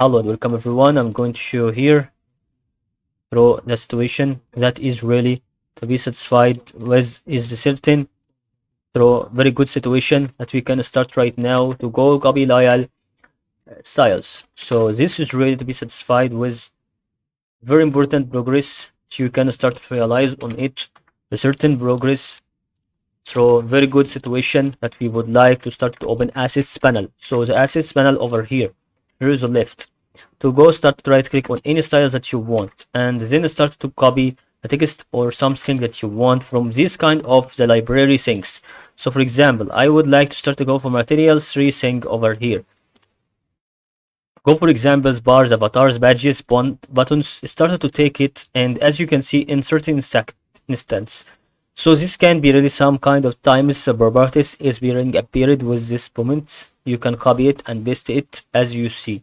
Hello and welcome everyone. I'm going to show here through the situation that is really to be satisfied with is certain through very good situation that we can start right now to go copy loyal styles. So this is really to be satisfied with very important progress that you can start to realize on it a certain progress through very good situation that we would like to start to open assets panel. So the assets panel over here is the left. To go start to right click on any style that you want and then start to copy a text or something that you want from this kind of the library things. So for example, I would like to start to go for materials 3 thing over here. Go for examples, bars, avatars, badges, buttons, started to take it, and as you can see in certain instance. So this can be really some kind of times properties is being appeared with this moment. You can copy it and paste it as you see.